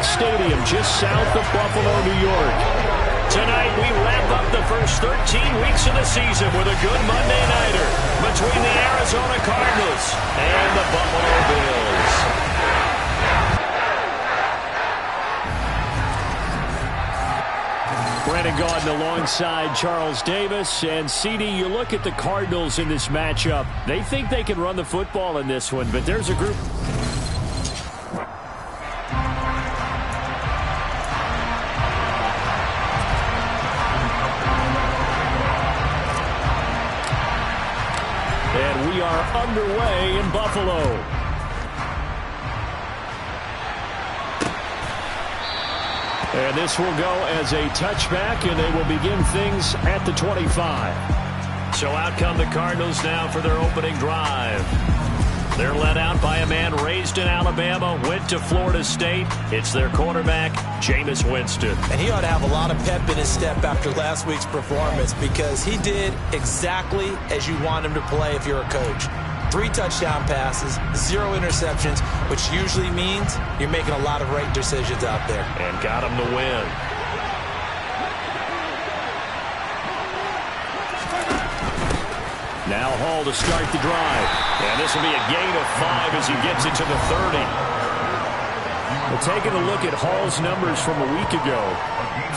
Park Stadium, just south of Buffalo, New York. Tonight, we wrap up the first 13 weeks of the season with a good Monday nighter between the Arizona Cardinals and the Buffalo Bills. Brandon Gaudin alongside Charles Davis. And, CD, you look at the Cardinals in this matchup. They think they can run the football in this one, but there's a group. And we are underway in Buffalo. And this will go as a touchback, and they will begin things at the 25. So out come the Cardinals now for their opening drive. They're led out by a man raised in Alabama, went to Florida State. It's their quarterback, Jameis Winston. And he ought to have a lot of pep in his step after last week's performance, because he did exactly as you want him to play if you're a coach. 3 touchdown passes, 0 interceptions, which usually means you're making a lot of right decisions out there. And got him to win. Now Hall to start the drive. And this will be a gain of 5 as he gets it to the 30. Well, taking a look at Hall's numbers from a week ago.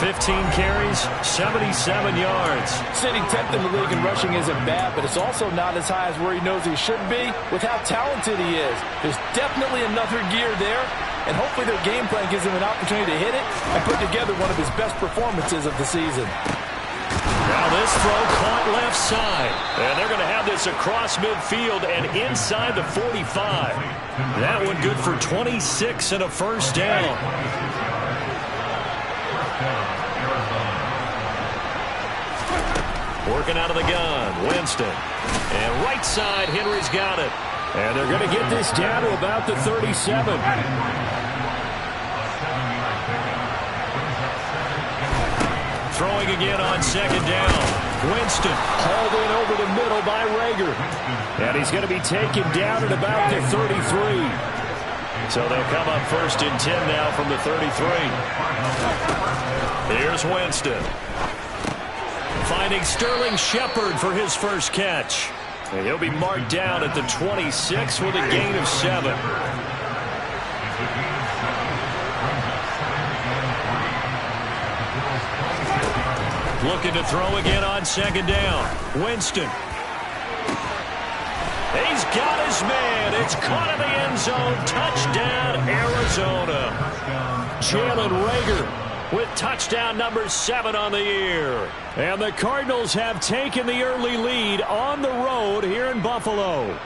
15 carries, 77 yards. Sitting 10th in the league in rushing isn't bad, but it's also not as high as where he knows he should be with how talented he is. There's definitely another gear there, and hopefully their game plan gives him an opportunity to hit it and put together one of his best performances of the season. Now this throw caught left side. And they're going to have this across midfield and inside the 45. That one good for 26 and a first down. Working out of the gun, Winston. And right side, Henry's got it. And they're going to get this down to about the 37. Throwing again on second down. Winston hauled in over the middle by Rager. And he's going to be taken down at about the 33. So they'll come up first and 10 now from the 33. Here's Winston. Finding Sterling Shepard for his first catch. And he'll be marked down at the 26 with a gain of 7. Looking to throw again on second down. Winston. He's got his man. It's caught in the end zone. Touchdown, Arizona. Jalen Rager with touchdown number 7 on the year. And the Cardinals have taken the early lead on the road here in Buffalo.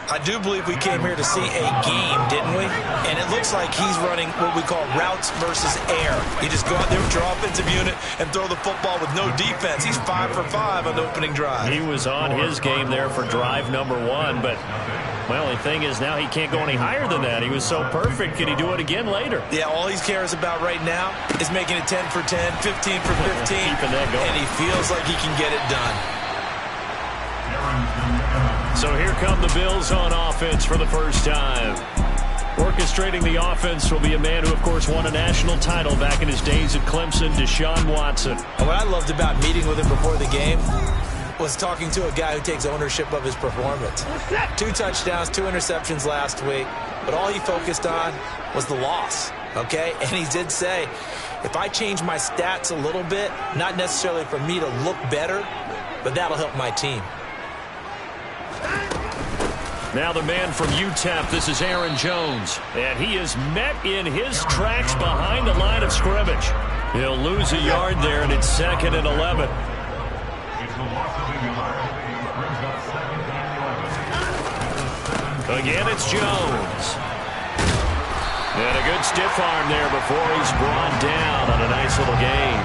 I do believe we came here to see a game, didn't we? And it looks like he's running what we call routes versus air. You just go out there with your offensive unit and throw the football with no defense. He's 5 for 5 on the opening drive. He was on his game there for drive number 1, but well, the thing is now he can't go any higher than that. He was so perfect. Can he do it again later? Yeah, all he cares about right now is making it 10 for 10, 15 for 15. Keeping that going. And he feels like he can get it done. So here come the Bills on offense for the first time. Orchestrating the offense will be a man who, of course, won a national title back in his days at Clemson, Deshaun Watson. And what I loved about meeting with him before the game was talking to a guy who takes ownership of his performance. 2 touchdowns, 2 interceptions last week, but all he focused on was the loss, okay? And he did say, if I change my stats a little bit, not necessarily for me to look better, but that'll help my team. Now the man from UTEP, this is Aaron Jones. And he is met in his tracks behind the line of scrimmage. He'll lose a yard there, and it's 2nd and 11. Again, it's Jones. And a good stiff arm there before he's brought down on a nice little gain.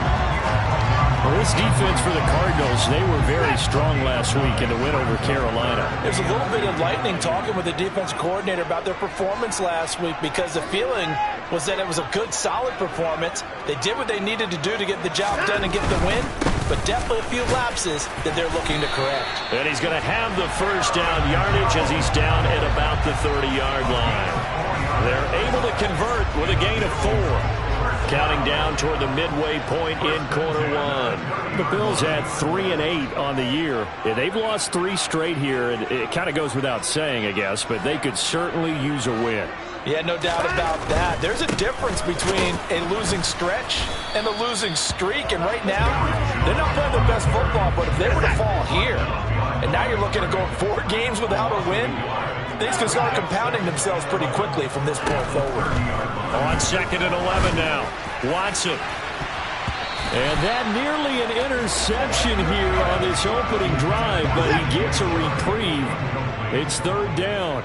Well, this defense for the Cardinals, they were very strong last week in the win over Carolina. There's a little bit enlightening talking with the defense coordinator about their performance last week, because the feeling was that it was a good, solid performance. They did what they needed to do to get the job done and get the win, but definitely a few lapses that they're looking to correct. And he's going to have the first down yardage as he's down at about the 30-yard line. They're able to convert with a gain of 4. Counting down toward the midway point in quarter one. The Bills had 3 and 8 on the year. Yeah, they've lost 3 straight here, and it kind of goes without saying, I guess, but they could certainly use a win. Yeah, no doubt about that. There's a difference between a losing stretch and a losing streak, and right now, they're not playing their best football, but if they were to fall here, and now you're looking at going 4 games without a win, things can start compounding themselves pretty quickly from this point forward. On 2nd and 11 now, Watson. And that nearly an interception here on this opening drive, but he gets a reprieve. It's 3rd down.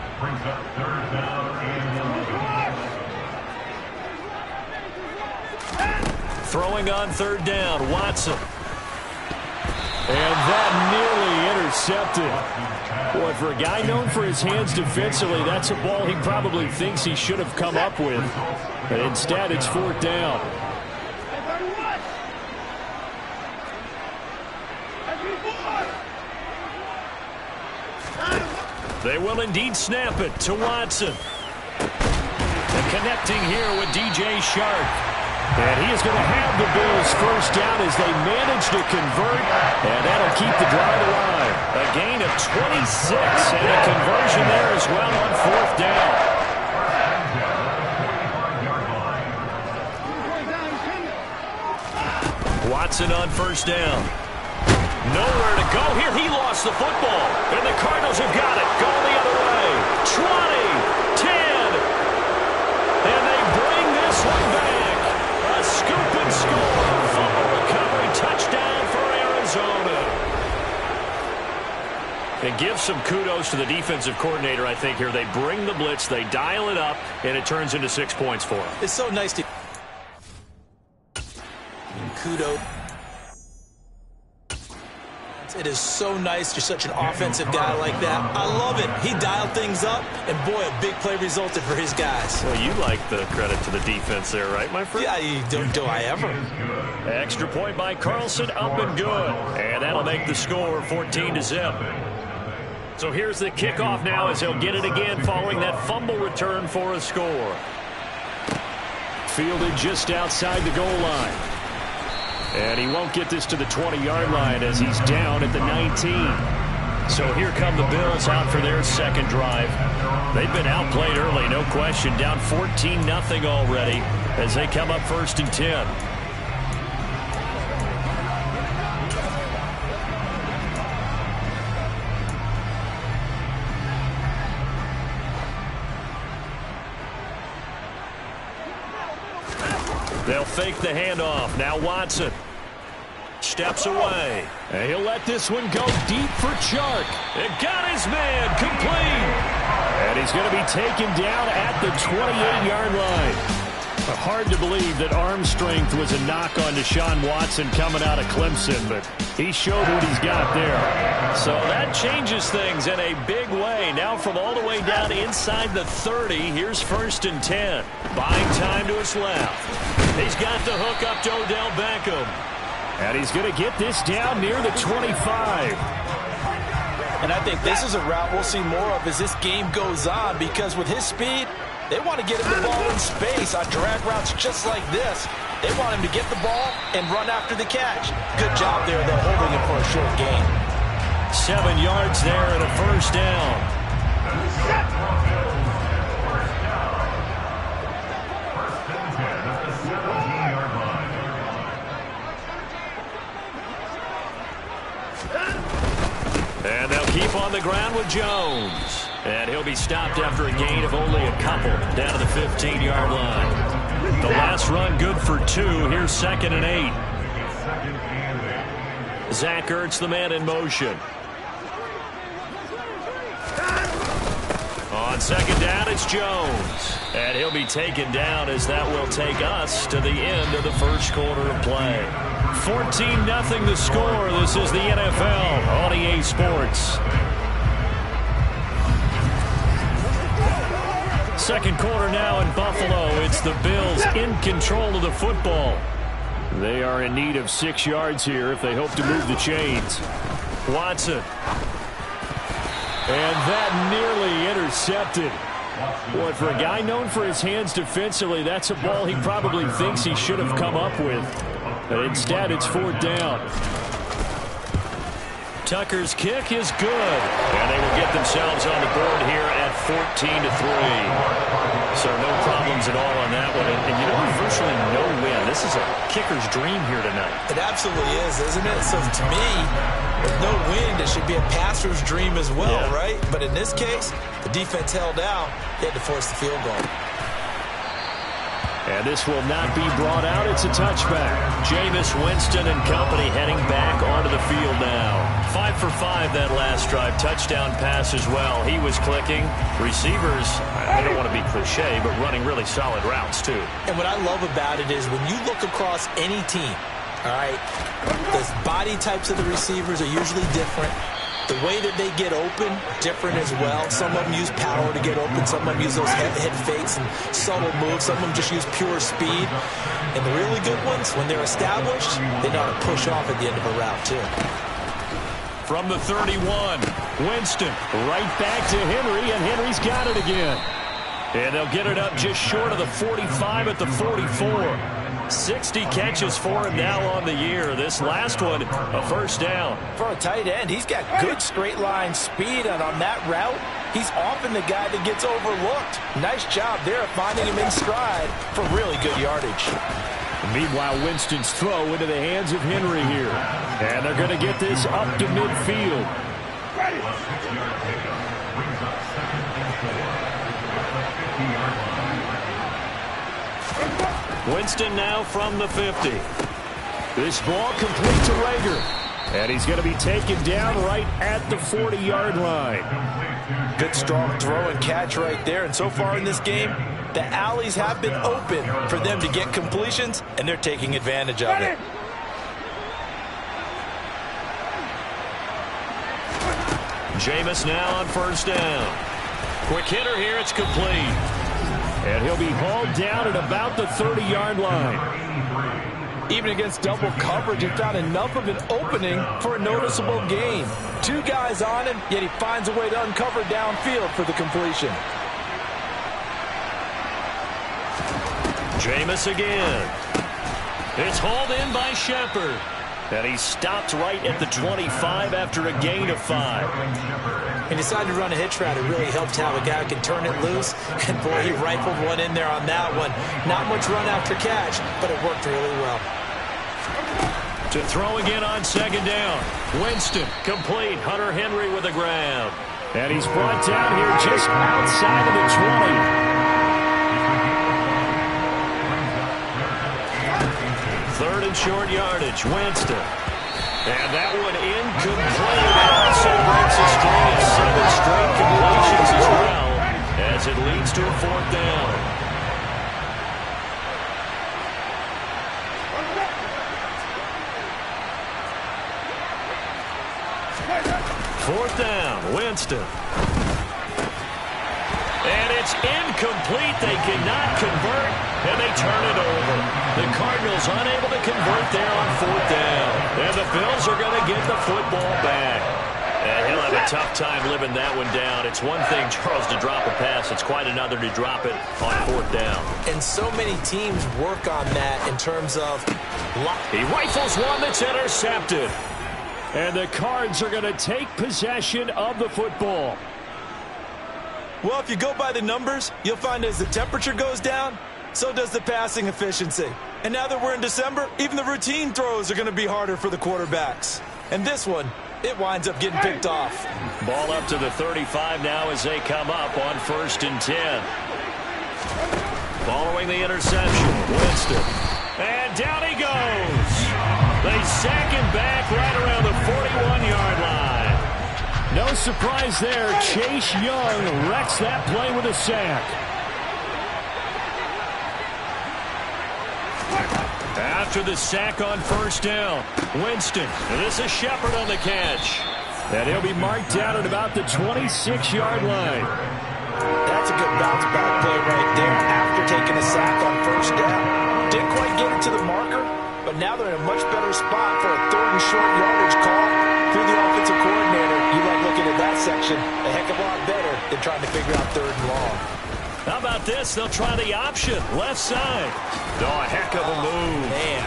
Throwing on 3rd down, Watson. And that nearly intercepted. Boy, for a guy known for his hands defensively, that's a ball he probably thinks he should have come up with. But instead, it's 4th down. They will indeed snap it to Watson. And connecting here with DJ Shark. And he is going to have the Bills 1st down as they manage to convert. And that'll keep the drive alive. A gain of 26 and a conversion there as well on 4th down. Watson on 1st down. Nowhere to go here. He lost the football. And the Cardinals have got it. Going the other way. 20, 10. And they bring this one back. A scoop and score. Fumble recovery. Touchdown for Arizona. And give some kudos to the defensive coordinator, I think, here. They bring the blitz. They dial it up. And it turns into 6 points for them. It's so nice to... Kudos. It is so nice. You're such an offensive guy like that. I love it. He dialed things up, and boy, a big play resulted for his guys. Well, you like the credit to the defense there, right, my friend? Yeah, do I ever? Extra point by Carlson, up and good. And that'll make the score 14-zip. So here's the kickoff now as he'll get it again following that fumble return for a score. Fielded just outside the goal line. And he won't get this to the 20-yard line as he's down at the 19. So here come the Bills out for their 2nd drive. They've been outplayed early, no question. Down 14-0 already as they come up 1st and 10. They'll fake the handoff. Now Watson steps away. And he'll let this one go deep for Chark. And got his man complete. And he's going to be taken down at the 28-yard line. Hard to believe that arm strength was a knock on Deshaun Watson coming out of Clemson, but he showed what he's got there. So that changes things in a big way. Now from all the way down inside the 30, here's 1st and 10. Buying time to his left. He's got the hook up to Odell Beckham. And he's going to get this down near the 25. And I think this is a route we'll see more of as this game goes on, because with his speed, they want to get him the ball in space on drag routes just like this. They want him to get the ball and run after the catch. Good job there, though, holding him for a short gain. 7 yards there and a 1st down. And they'll keep on the ground with Jones. And he'll be stopped after a gain of only a couple down to the 15-yard line. The last run good for 2. Here's 2nd and 8. Zach Ertz, the man in motion. On 2nd down, it's Jones. And he'll be taken down as that will take us to the end of the 1st quarter of play. 14-0 the score. This is the NFL on EA Sports. 2nd quarter now in Buffalo. It's the Bills in control of the football. They are in need of 6 yards here if they hope to move the chains. Watson. And that nearly intercepted. Boy, for a guy known for his hands defensively, that's a ball he probably thinks he should have come up with. But instead, it's 4th down. Tucker's kick is good. And they will get themselves on the board here at 14-3. So no problems at all on that one. And you know, virtually no win. This is a kicker's dream here tonight. It absolutely is, isn't it? So to me, with no win, it should be a passer's dream as well, yeah. Right? But in this case, the defense held out. They had to force the field goal. And this will not be brought out. It's a touchback. Jameis Winston and company heading back onto the field now. 5 for 5 that last drive. Touchdown pass as well. He was clicking. Receivers, I don't want to be cliche, but running really solid routes too. And what I love about it is when you look across any team, all right, the body types of the receivers are usually different. The way that they get open, different as well. Some of them use power to get open. Some of them use those head fakes and subtle moves. Some of them just use pure speed. And the really good ones, when they're established, they know how to push off at the end of a route, too. From the 31, Winston right back to Henry, and Henry's got it again. And they'll get it up just short of the 45 at the 44. 60 catches for him now on the year. This last one, a 1st down. For a tight end, he's got good straight line speed, and on that route, he's often the guy that gets overlooked. Nice job there of finding him in stride for really good yardage. Meanwhile, Winston's throw into the hands of Henry here. And they're going to get this up to midfield. Winston now from the 50. This ball complete to Rager. And he's going to be taken down right at the 40-yard line. Good strong throw and catch right there. And so far in this game, the alleys have been open for them to get completions, and they're taking advantage of it. Jameis now on 1st down. Quick hitter here, it's complete. And he'll be hauled down at about the 30-yard line. Even against double coverage, he found enough of an opening for a noticeable gain. 2 guys on him, yet he finds a way to uncover downfield for the completion. Jameis again. It's hauled in by Shepard. And he stopped right at the 25 after a gain of 5. He decided to run a hitch route. It really helped how a guy can turn it loose. And, boy, he rifled one in there on that one. Not much run after catch, but it worked really well. To throw again on 2nd down. Winston complete. Hunter Henry with a grab. And he's brought down here just outside of the 20. 3rd and short yardage. Winston. And that one incomplete. It also breaks a string of 7 straight completions as well, as it leads to a 4th down. Fourth down, Winston. And it's incomplete. They cannot convert, and they turn it over. The Cardinals unable to convert there on 4th down. And the Bills are going to get the football back. And he'll have a tough time living that one down. It's one thing, Charles, to drop a pass. It's quite another to drop it on 4th down. And so many teams work on that in terms of... He rifles one that's intercepted. And the Cards are going to take possession of the football. Well, if you go by the numbers, you'll find as the temperature goes down, so does the passing efficiency. And now that we're in December, even the routine throws are going to be harder for the quarterbacks. And this one, it winds up getting picked off. Ball up to the 35 now as they come up on 1st and 10. Following the interception, Winston. And down he goes. They sack him back right around the 41-yard line. No surprise there. Chase Young wrecks that play with a sack. After the sack on 1st down, Winston. And this is Shepard on the catch. And he'll be marked down at about the 26-yard line. That's a good bounce-back play right there after taking a sack on 1st down. Didn't quite get it to the marker, but now they're in a much better spot for a 3rd and short yardage call. Through the offensive coordinator, you like looking at that section a heck of a lot better than trying to figure out 3rd and long. How about this? They'll try the option. Left side. Oh, a heck of a move. Man.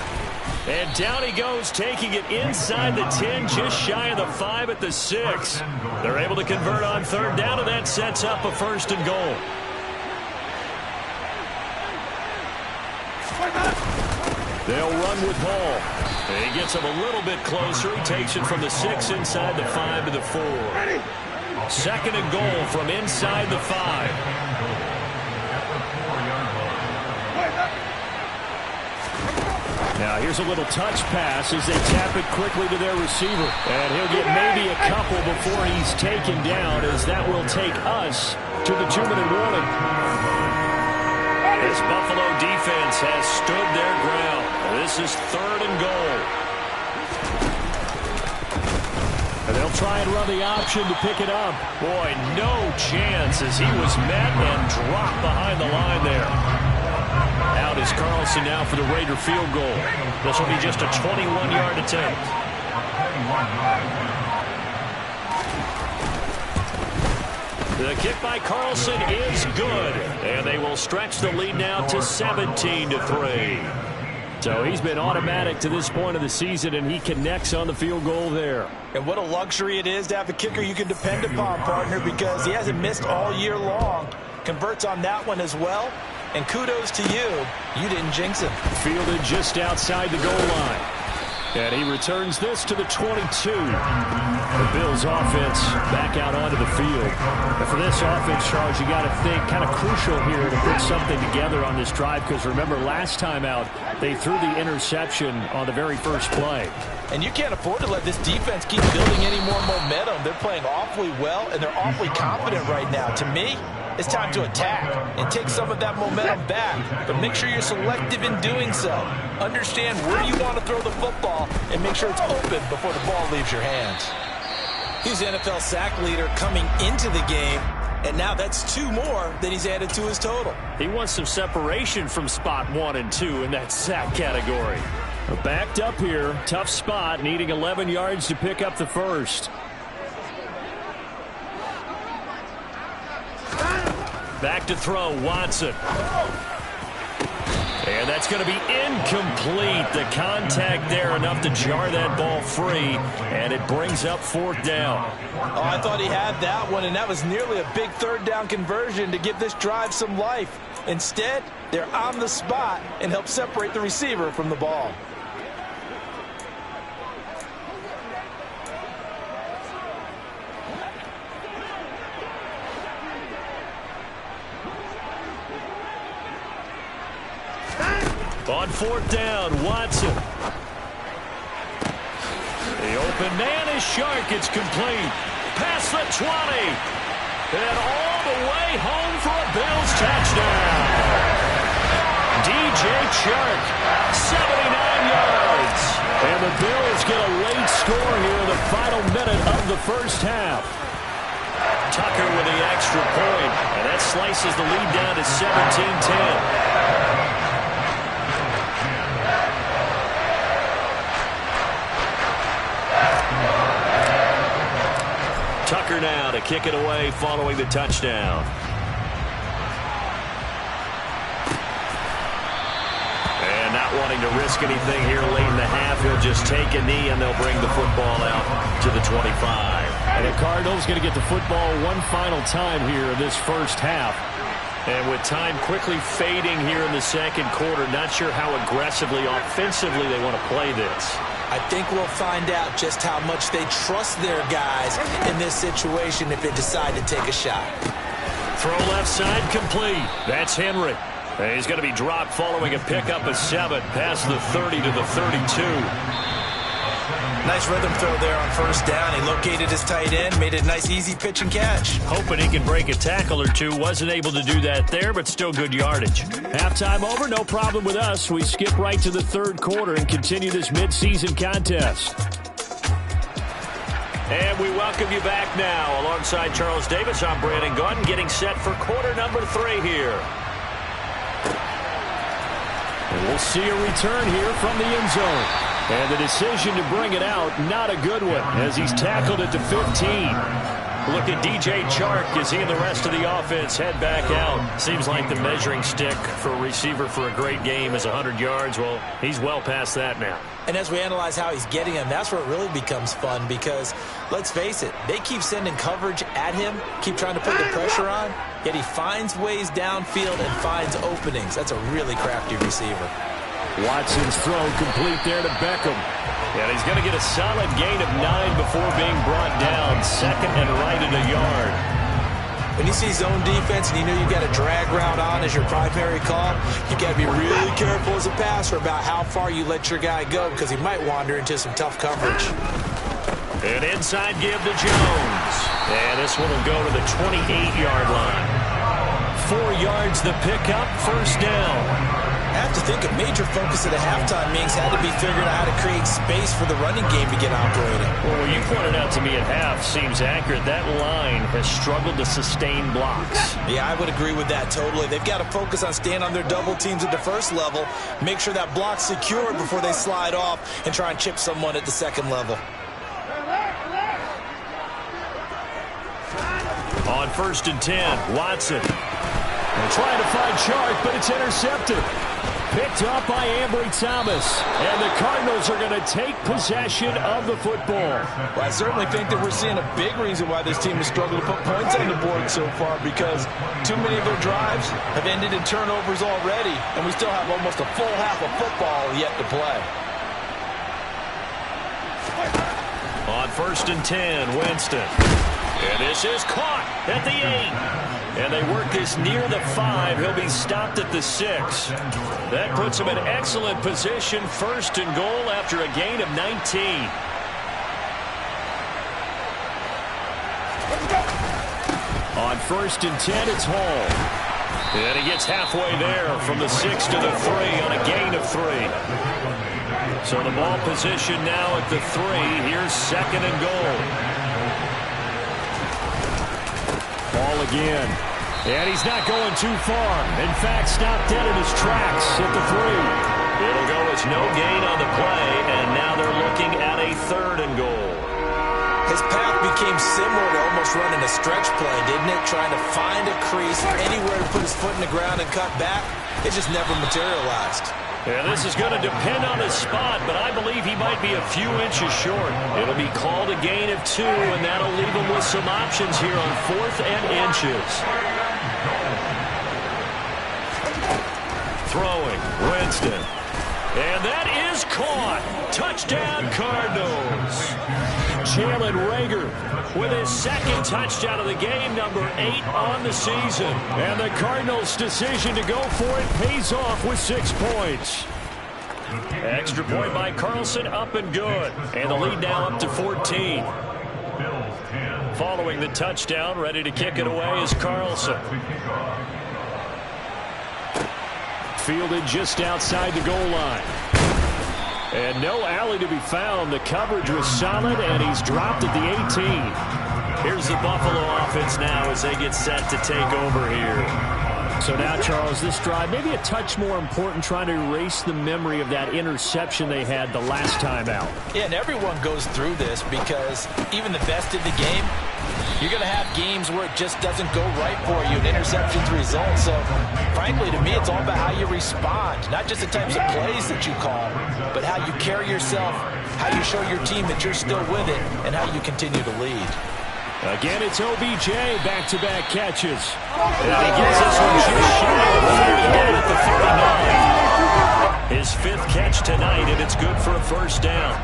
And down he goes, taking it inside the 10, just shy of the 5 at the 6. They're able to convert on third down, and that sets up a 1st and goal. They'll run with Hall. He gets him a little bit closer. He takes it from the 6 inside the 5 to the 4. 2nd and goal from inside the 5. Now here's a little touch pass as they tap it quickly to their receiver. And he'll get maybe a couple before he's taken down, as that will take us to the 2-minute warning. This Buffalo defense has stood their ground. This is 3rd and goal. And they'll try and run the option to pick it up. Boy, no chance as he was met and dropped behind the line there. Out is Carlson now for the Raider field goal. This will be just a 21-yard attempt. The kick by Carlson is good, and they will stretch the lead now to 17-3. So he's been automatic to this point of the season, and he connects on the field goal there. And what a luxury it is to have a kicker you can depend upon, partner, because he hasn't missed all year long. Converts on that one as well. And kudos to you. You didn't jinx him. Fielded just outside the goal line. And he returns this to the 22. The Bills offense back out onto the field. And for this offense, Charles, you got to think kind of crucial here to put something together on this drive, because remember last time out they threw the interception on the very first play. And you can't afford to let this defense keep building any more momentum. They're playing awfully well, and they're awfully confident right now. To me, it's time to attack and take some of that momentum back. But make sure you're selective in doing so. Understand where you want to throw the football and make sure it's open before the ball leaves your hands. He's NFL sack leader coming into the game, and now that's 2 more than he's added to his total. He wants some separation from spot 1 and 2 in that sack category. Backed up here, tough spot, needing 11 yards to pick up the first. Back to throw, Watson. And that's going to be incomplete. The contact there enough to jar that ball free, and it brings up 4th down. Oh, I thought he had that one, and that was nearly a big 3rd down conversion to give this drive some life. Instead, they're on the spot and help separate the receiver from the ball. On 4th down, Watson. The open man is Shark. It's complete. Past the 20. And all the way home for a Bills touchdown. DJ Shark, 79 yards. And the Bills get a late score here in the final minute of the first half. Tucker with the extra point. And that slices the lead down to 17-10. Tucker now to kick it away following the touchdown. And not wanting to risk anything here late in the half, he'll just take a knee and they'll bring the football out to the 25. And the Cardinals going to get the football one final time here in this first half. And with time quickly fading here in the second quarter, not sure how aggressively, offensively they want to play this. I think we'll find out just how much they trust their guys in this situation if they decide to take a shot. Throw left side complete. That's Henry. And he's going to be dropped following a pickup of 7 past the 30 to the 32. Nice rhythm throw there on 1st down. He located his tight end, made it a nice easy pitch and catch. Hoping he can break a tackle or two. Wasn't able to do that there, but still good yardage. Halftime over, no problem with us. We skip right to the 3rd quarter and continue this midseason contest. And we welcome you back now. Alongside Charles Davis, I'm Brandon Gaudin, getting set for quarter number 3 here. And we'll see a return here from the end zone. And the decision to bring it out, not a good one, as he's tackled at the 15. Look at DJ Chark as he and the rest of the offense head back out. Seems like the measuring stick for a receiver for a great game is 100 yards. Well, he's well past that now. And as we analyze how he's getting them, that's where it really becomes fun because, let's face it, they keep sending coverage at him, keep trying to put the pressure on, yet he finds ways downfield and finds openings. That's a really crafty receiver. Watson's throw complete there to Beckham. And he's going to get a solid gain of 9 before being brought down. Second and right at a yard. When you see zone defense and you know you've got a drag route on as your primary call, you got to be really careful as a passer about how far you let your guy go because he might wander into some tough coverage. An inside give to Jones. And this one will go to the 28-yard line. 4 yards the pickup, first down. I have to think a major focus of the halftime meetings had to be figuring out how to create space for the running game to get operating. Well, what you pointed out to me at half seems accurate. That line has struggled to sustain blocks. Yeah, I would agree with that totally. They've got to focus on staying on their double teams at the first level, make sure that block's secured before they slide off and try and chip someone at the second level. On 1st and 10, Watson. They're trying to find Chark, but it's intercepted. Picked up by Ambry Thomas. And the Cardinals are going to take possession of the football. Well, I certainly think that we're seeing a big reason why this team has struggled to put points on the board so far because too many of their drives have ended in turnovers already, and we still have almost a full half of football yet to play. On 1st and 10, Winston. And this is caught at the 8. And they work this near the 5. He'll be stopped at the 6. That puts him in excellent position. 1st and goal after a gain of 19. On 1st and 10, it's Hall. And he gets halfway there from the 6 to the 3 on a gain of 3. So the ball position now at the 3. Here's 2nd and goal. Ball again. And he's not going too far. In fact, stopped dead in his tracks at the 3. It'll go as no gain on the play, and now they're looking at a 3rd and goal. His path became similar to almost running a stretch play, didn't it? Trying to find a crease, anywhere to put his foot in the ground and cut back. It just never materialized. Yeah, this is going to depend on his spot, but I believe he might be a few inches short. It'll be called a gain of 2, and that'll leave him with some options here on 4th and inches. Throwing, Winston. And that is caught. Touchdown, Cardinals. Jalen Reagor with his 2nd touchdown of the game, number 8 on the season. And the Cardinals' decision to go for it pays off with 6 points. Extra point by Carlson, up and good. And the lead now up to 14. Following the touchdown, ready to kick it away is Carlson. Fielded just outside the goal line. And no alley to be found. The coverage was solid, and he's dropped at the 18. Here's the Buffalo offense now as they get set to take over here. So now, Charles, this drive maybe a touch more important, trying to erase the memory of that interception they had the last time out. Yeah, and everyone goes through this because even the best in the game, you're going to have games where it just doesn't go right for you and interceptions result. So, frankly, to me, it's all about how you respond, not just the types of plays that you call, but how you carry yourself, how you show your team that you're still with it, and how you continue to lead. Again, it's OBJ, back-to-back catches. And he gets this one just shy of 30 at the 39. His 5th catch tonight, and it's good for a first down.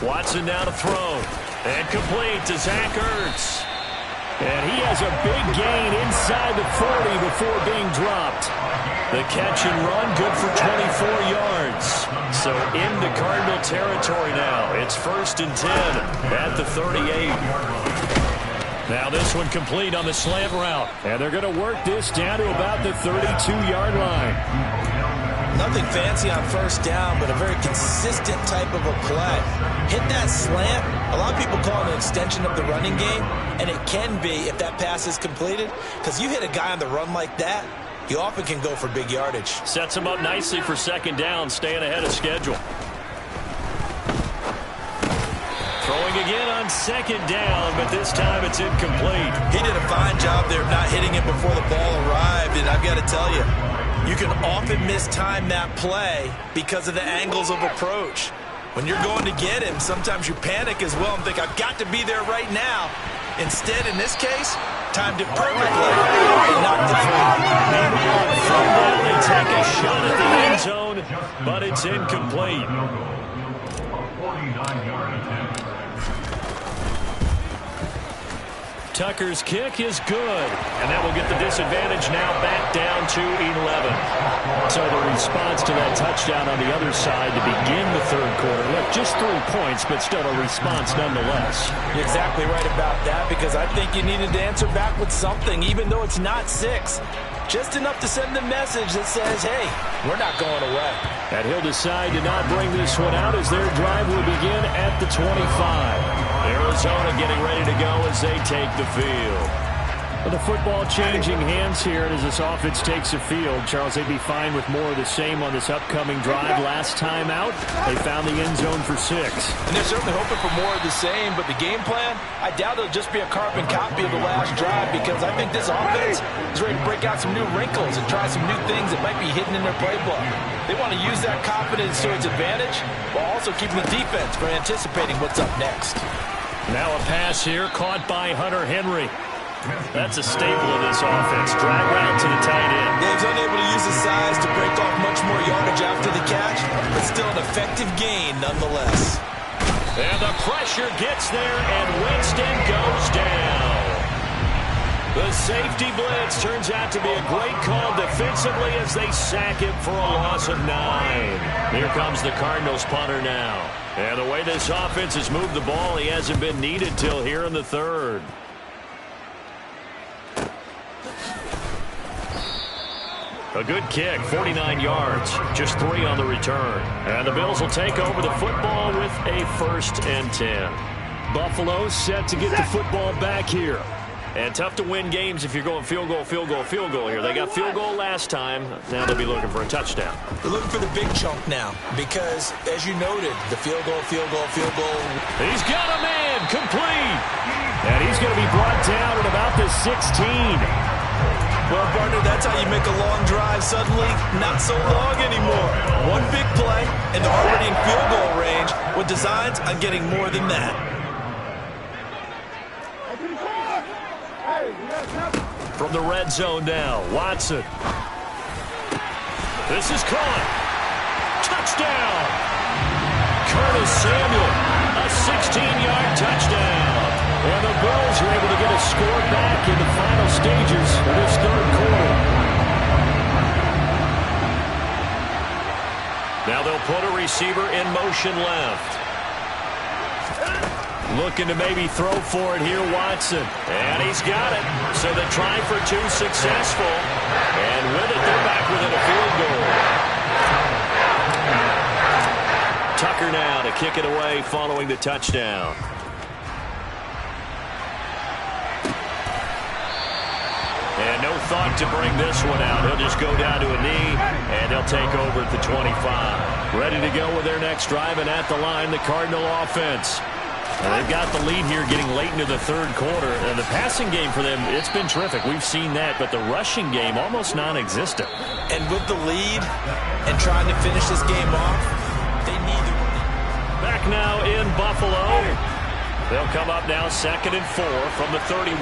Watson now to throw. And complete to Zach Ertz. And he has a big gain inside the 40 before being dropped. The catch and run, good for 24 yards. So into Cardinal territory now. It's 1st and 10 at the 38. Now this one complete on the slant route. And they're going to work this down to about the 32-yard line. Nothing nothing fancy on first down, but a very consistent type of a play. Hit that slant. A lot of people call it an extension of the running game, and it can be if that pass is completed, because you hit a guy on the run like that, you often can go for big yardage. Sets him up nicely for second down, staying ahead of schedule. Throwing again on second down, but this time it's incomplete. He did a fine job there of not hitting it before the ball arrived, and I've got to tell you, you can often mistime that play because of the angles of approach. When you're going to get him, sometimes you panic as well and think, I've got to be there right now. Instead, in this case, timed it perfectly and knocked it through. Meanwhile, from there, they take a shot at the end zone, but it's incomplete. Tucker's kick is good, and that will get the disadvantage now back down to 11. So the response to that touchdown on the other side to begin the third quarter. Look, just 3 points, but still a response nonetheless. You're exactly right about that, because I think you needed to answer back with something, even though it's not 6. Just enough to send the message that says, hey, we're not going away. And he'll decide to not bring this one out as their drive will begin at the 25. Arizona getting ready to go as they take the field. Well, the football changing hands here, and as this offense takes the field, Charles, they'd be fine with more of the same on this upcoming drive. Last time out, they found the end zone for 6. And they're certainly hoping for more of the same, but the game plan, I doubt it'll just be a carbon copy of the last drive, because I think this offense is ready to break out some new wrinkles and try some new things that might be hidden in their playbook. They want to use that confidence to its advantage, while also keeping the defense from anticipating what's up next. Now a pass here caught by Hunter Henry. That's a staple of this offense. Drag route to the tight end. Yeah, he's unable to use his size to break off much more yardage after the catch, but still an effective gain nonetheless. And the pressure gets there, and Winston goes down. The safety blitz turns out to be a great call defensively as they sack him for a loss of 9. Here comes the Cardinals punter now. And the way this offense has moved the ball, he hasn't been needed till here in the third. A good kick, 49 yards, just 3 on the return. And the Bills will take over the football with a 1st and 10. Buffalo set to get the football back here. And tough to win games if you're going field goal here. They got field goal last time. Now they'll be looking for a touchdown. They're looking for the big chunk now because, as you noted, the field goal. He's got a man, complete. And he's going to be brought down at about the 16. Well, partner, that's how you make a long drive suddenly not so long anymore. One big play, and they're already in field goal range with designs on getting more than that. From the red zone now, Watson. This is caught. Touchdown! Curtis Samuel, a 16-yard touchdown. And the Bills are able to get a score back in the final stages of this third quarter. Now they'll put a receiver in motion left. Looking to maybe throw for it here, Watson. And he's got it. So they try for 2 successful. And with it, they're back within a field goal. Tucker now to kick it away following the touchdown. And no thought to bring this one out. He'll just go down to a knee, and they'll take over at the 25. Ready to go with their next drive, and at the line, the Cardinal offense. And they've got the lead here getting late into the third quarter. And the passing game for them, it's been terrific. We've seen that, but the rushing game almost non-existent. And with the lead and trying to finish this game off, they need to. Back now in Buffalo. They'll come up now 2nd and 4 from the 31.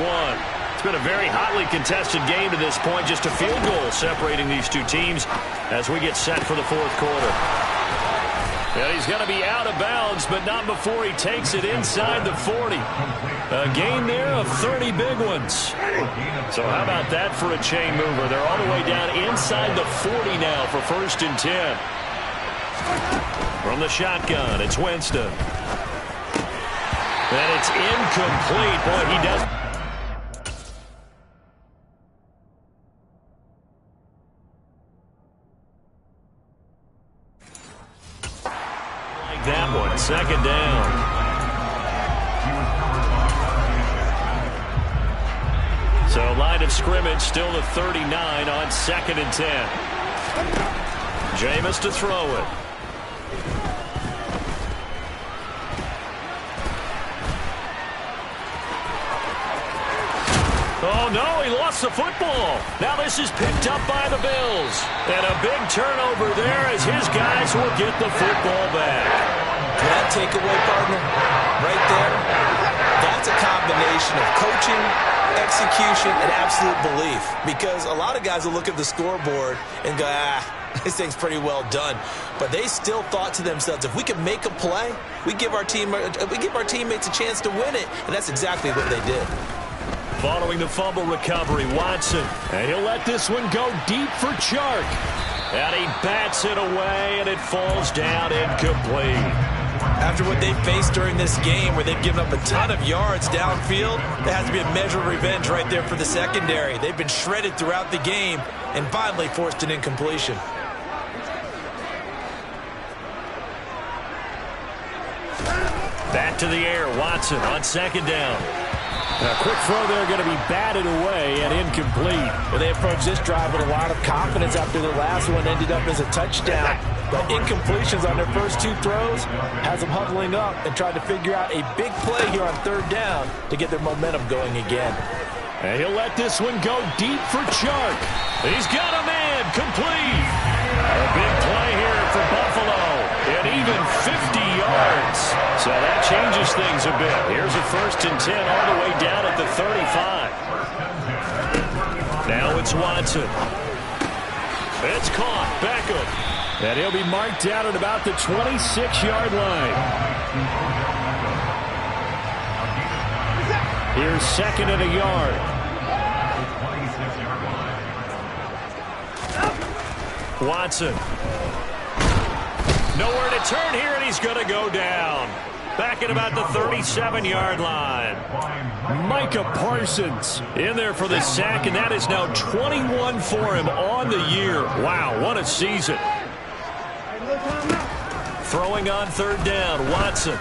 It's been a very hotly contested game to this point. Just a field goal separating these two teams as we get set for the fourth quarter. And he's going to be out of bounds, but not before he takes it inside the 40. A gain there of 30 big ones. So how about that for a chain mover? They're all the way down inside the 40 now for 1st and 10. From the shotgun, it's Winston. And it's incomplete. Boy, he does. on second down. So line of scrimmage still the 39 on 2nd and 10. Jameis to throw it. Oh, no, he lost the football. Now this is picked up by the Bills. And a big turnover there as his guys will get the football back. That takeaway, partner, right there, that's a combination of coaching, execution, and absolute belief. Because a lot of guys will look at the scoreboard and go, this thing's pretty well done. But they still thought to themselves, if we can make a play, we give our teammates a chance to win it. And that's exactly what they did. Following the fumble recovery, Watson. And he'll let this one go deep for Chark. And he bats it away, and it falls down incomplete. After what they faced during this game where they've given up a ton of yards downfield, there has to be a measure of revenge right there for the secondary. They've been shredded throughout the game and finally forced an incompletion. Back to the air, Watson on 2nd down. A quick throw there going to be batted away and incomplete. Well, they approached this drive with a lot of confidence after the last one ended up as a touchdown. But incompletions on their first 2 throws has them huddling up and trying to figure out a big play here on 3rd down to get their momentum going again. And he'll let this one go deep for Chark. He's got a man, complete. A big play here for Buffalo, and even 50 yards. So that changes things a bit. Here's a 1st and 10 all the way down at the 35. Now it's Watson. It's caught. Beckham. And he'll be marked down at about the 26-yard line. Here's 2nd and a yard. Watson. Nowhere to turn here, and he's going to go down. Back at about the 37-yard line. Micah Parsons in there for the sack, and that is now 21 for him on the year. Wow, what a season. Throwing on 3rd down, Watson.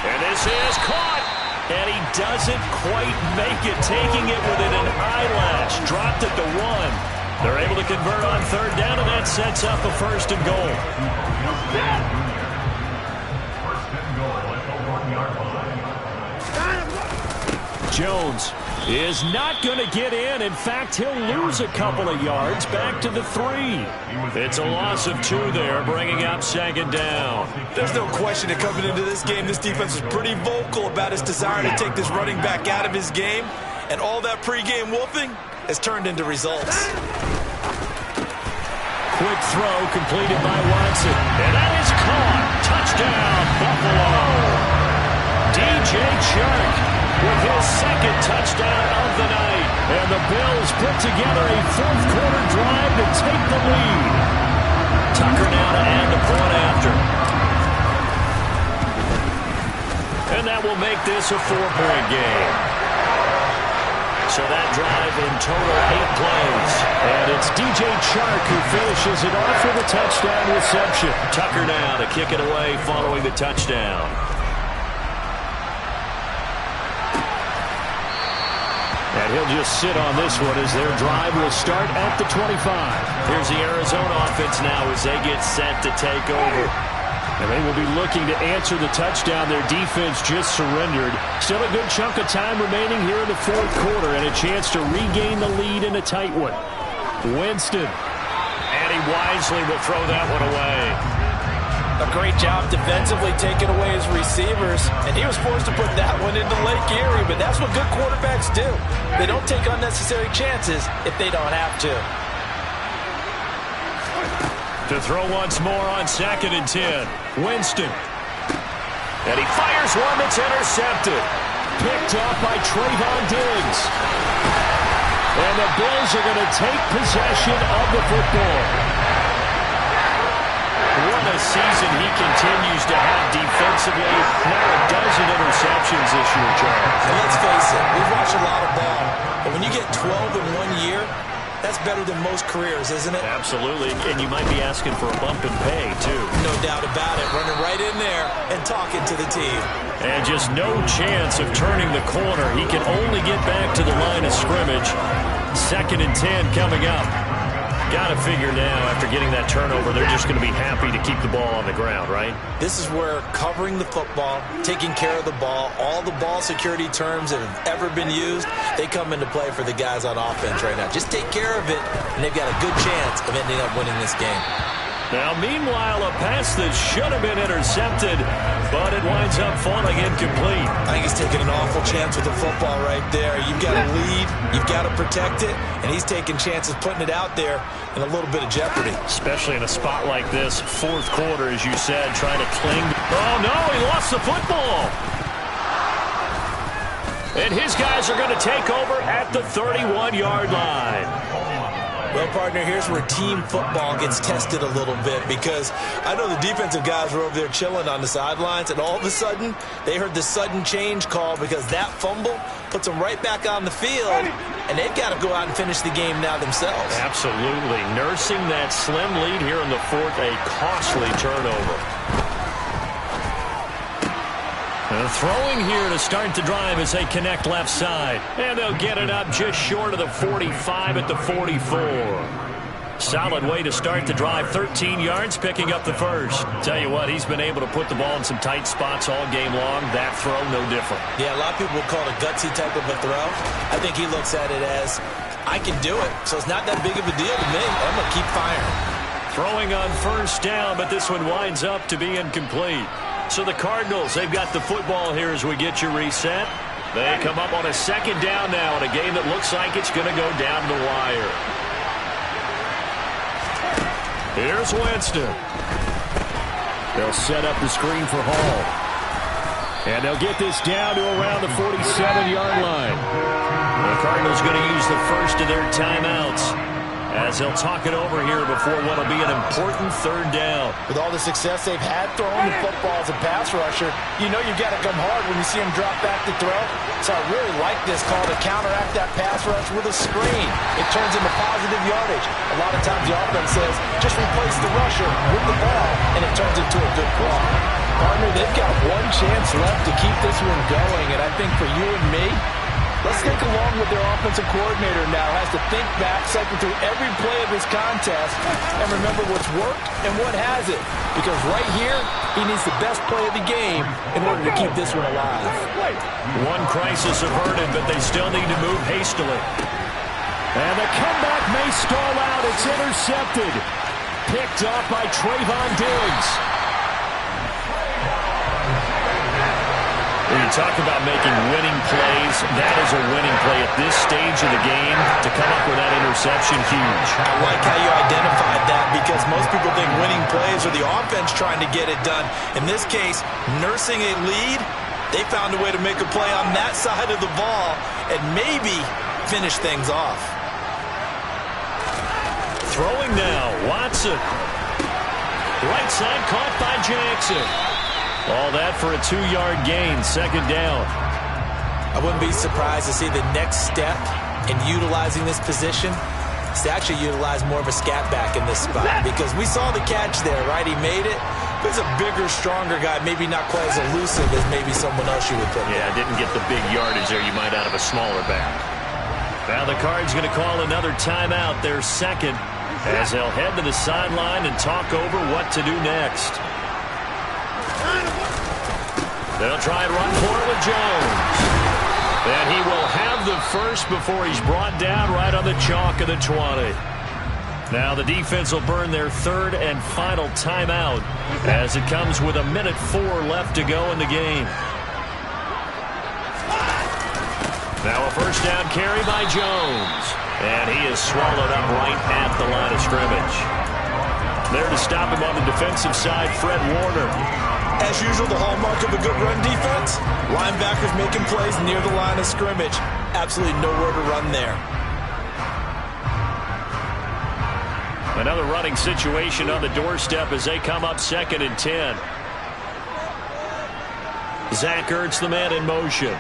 And this is caught. And he doesn't quite make it, taking it within an eyelash. Dropped at the 1. They're able to convert on 3rd down, and that sets up a 1st and goal. Jones is not going to get in. In fact, he'll lose a couple of yards back to the 3. It's a loss of 2 there, bringing up 2nd down. There's no question that coming into this game, this defense was pretty vocal about its desire to take this running back out of his game. And all that pregame wolfing has turned into results. Quick throw completed by Watson. And that is caught. Touchdown, Buffalo. DJ Chark with his 2nd touchdown of the night. And the Bills put together a 4th-quarter drive to take the lead. Tucker now to add the point after. And that will make this a 4-point game. So that drive in total 8 plays. And it's DJ Chark who finishes it off with a touchdown reception. Tucker now to kick it away following the touchdown. And he'll just sit on this one as their drive will start at the 25. Here's the Arizona offense now as they get set to take over. And they will be looking to answer the touchdown their defense just surrendered. Still a good chunk of time remaining here in the 4th quarter and a chance to regain the lead in a tight one. Winston. And he wisely will throw that one away. A great job defensively taking away his receivers, and he was forced to put that one into Lake Erie, but that's what good quarterbacks do. They don't take unnecessary chances if they don't have to. To throw once more on 2nd and 10. Winston. And he fires one that's intercepted. Picked off by Trayvon Diggs. And the Bills are going to take possession of the football. What a season he continues to have defensively. Now a dozen interceptions this year, Charles. And let's face it, we've watched a lot of ball. But when you get 12 in 1 year, That's better than most careers, isn't it? Absolutely, and you might be asking for a bump in pay, too. No doubt about it. Running right in there and talking to the team. And just no chance of turning the corner. He can only get back to the line of scrimmage. 2nd and 10 coming up. Got to figure now, after getting that turnover, they're just going to be happy to keep the ball on the ground, right? This is where covering the football, taking care of the ball, all the ball security terms that have ever been used, they come into play for the guys on offense right now. Just take care of it, and they've got a good chance of ending up winning this game. Now, meanwhile, a pass that should have been intercepted, but it winds up falling incomplete. I think he's taking an awful chance with the football right there. You've got to lead, you've got to protect it, and he's taking chances putting it out there in a little bit of jeopardy. Especially in a spot like this, 4th quarter, as you said, trying to cling. Oh, no, he lost the football. And his guys are going to take over at the 31-yard line. Well, partner, here's where team football gets tested a little bit, because I know the defensive guys were over there chilling on the sidelines, and all of a sudden, they heard the sudden change call because that fumble puts them right back on the field, and they've got to go out and finish the game now themselves. Absolutely. Nursing that slim lead here in the 4th, a costly turnover. Throwing here to start the drive as they connect left side. And they'll get it up just short of the 45 at the 44. Solid way to start the drive. 13 yards, picking up the first. Tell you what, he's been able to put the ball in some tight spots all game long. That throw, no different. Yeah, a lot of people would call it a gutsy type of a throw. I think he looks at it as, I can do it, so it's not that big of a deal to me. I'm going to keep firing. Throwing on 1st down, but this one winds up to be incomplete. So the Cardinals, they've got the football here as we get you reset. They come up on a 2nd down now in a game that looks like it's going to go down the wire. Here's Winston. They'll set up the screen for Hall. And they'll get this down to around the 47-yard line. The Cardinals going to use the first of their timeouts as they'll talk it over here before what will be an important 3rd down. With all the success they've had throwing the football as a pass rusher, you know you've got to come hard when you see him drop back to throw. So I really like this call to counteract that pass rush with a screen. It turns into positive yardage. A lot of times the offense says, just replace the rusher with the ball, and it turns into a good call. Partner, they've got one chance left to keep this one going, and I think for you and me, let's think along with their offensive coordinator now. Has to think back, cycle through every play of this contest, and remember what's worked and what hasn't. Because right here, he needs the best play of the game in order to keep this one alive. One crisis averted, but they still need to move hastily. And the comeback may stall out. It's intercepted. Picked off by Trayvon Diggs. When you talk about making winning plays, that is a winning play at this stage of the game. To come up with that interception, huge. I like how you identified that, because most people think winning plays are the offense trying to get it done. In this case, nursing a lead, they found a way to make a play on that side of the ball and maybe finish things off. Throwing now, Watson. Right side caught by Jackson. All that for a 2-yard gain, 2nd down. I wouldn't be surprised to see the next step in utilizing this position is to actually utilize more of a scat back in this spot, because we saw the catch there, right? He made it. He's a bigger, stronger guy, maybe not quite as elusive as maybe someone else you would put there. Yeah, didn't get the big yardage there you might out of a smaller back. Now the Cards going to call another timeout, their 2nd, as they'll head to the sideline and talk over what to do next. They'll try and run for it with Jones. And he will have the first before he's brought down right on the chalk of the 20. Now the defense will burn their 3rd and final timeout as it comes with 1:04 left to go in the game. Now a 1st down carry by Jones. And he is swallowed up right at the line of scrimmage. There to stop him on the defensive side, Fred Warner. As usual, the hallmark of a good run defense, linebackers making plays near the line of scrimmage. Absolutely nowhere to run there. Another running situation on the doorstep as they come up 2nd and 10. Zach Ertz, the man in motion.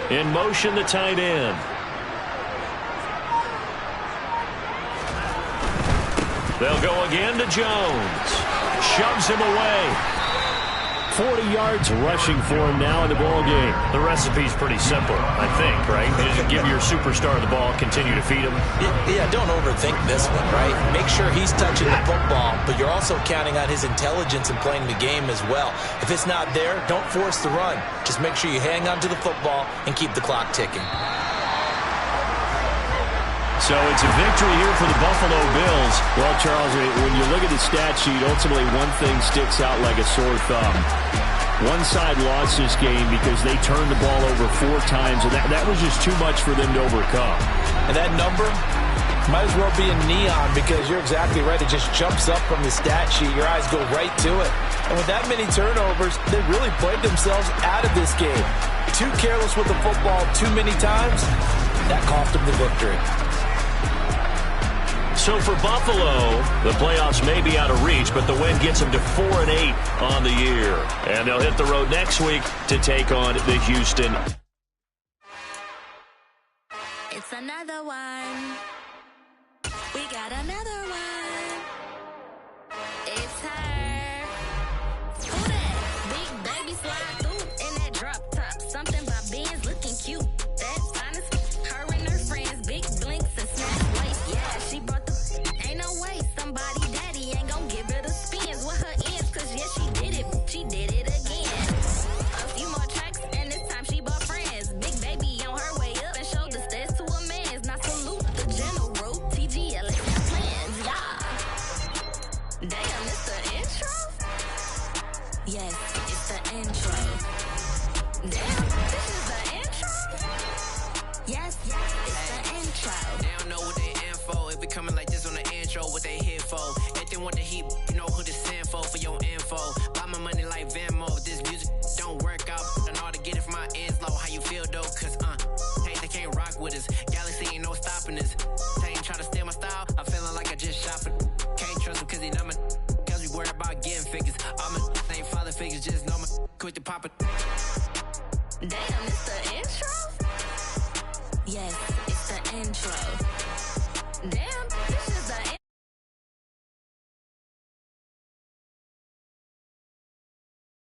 In motion, the tight end. They'll go again to Jones. Shoves him away. 40 yards rushing for him now in the ball game. The recipe's pretty simple, I think, right? Just give your superstar the ball, continue to feed him. Yeah, don't overthink this one, right? Make sure he's touching the football, but you're also counting on his intelligence in playing the game as well. If it's not there, don't force the run. Just make sure you hang on to the football and keep the clock ticking. So it's a victory here for the Buffalo Bills. Well, Charles, when you look at the stat sheet, ultimately one thing sticks out like a sore thumb. One side lost this game because they turned the ball over 4 times, and that was just too much for them to overcome. And that number might as well be in neon because you're exactly right. It just jumps up from the stat sheet. Your eyes go right to it. And with that many turnovers, they really played themselves out of this game. Too careless with the football too many times. That cost them the victory. So for Buffalo, the playoffs may be out of reach, but the win gets them to 4-8 on the year. And they'll hit the road next week to take on the Houston. It's another one. We got another one. It's her. Who that? Big baby slide through in that drop top. Something about Benz looking cute. That's honest. Her and her friends, big blinks and snap waist. Yeah, she brought the. Ain't no way somebody daddy ain't gonna give her the spins with her ends. Cause yeah, she did it. She did it again. A few more tracks and this time she bought friends. Big baby on her way up and showed the stairs to a man's. Now salute the general. TGL is got plans, yeah. Damn, it's the intro? Yes, it's the intro. Damn, this is the intro? Yes, it's the intro. They don't know what they in for. It be coming like this on the intro, what they here for. If they want the heat, you know who to send for your info. Buy my money like Venmo. This music don't work out. I know how to get it from my ends low. How you feel though? Cause hey, they can't rock with us. Galaxy ain't no stopping us. They ain't try to steal my style. I'm feeling like I just shot for. Can't trust him cause he not my. Cause we worried about getting figures. All my ain't father figures, just know my quit the pop it. Damn, it's the intro? Yes, it's the intro.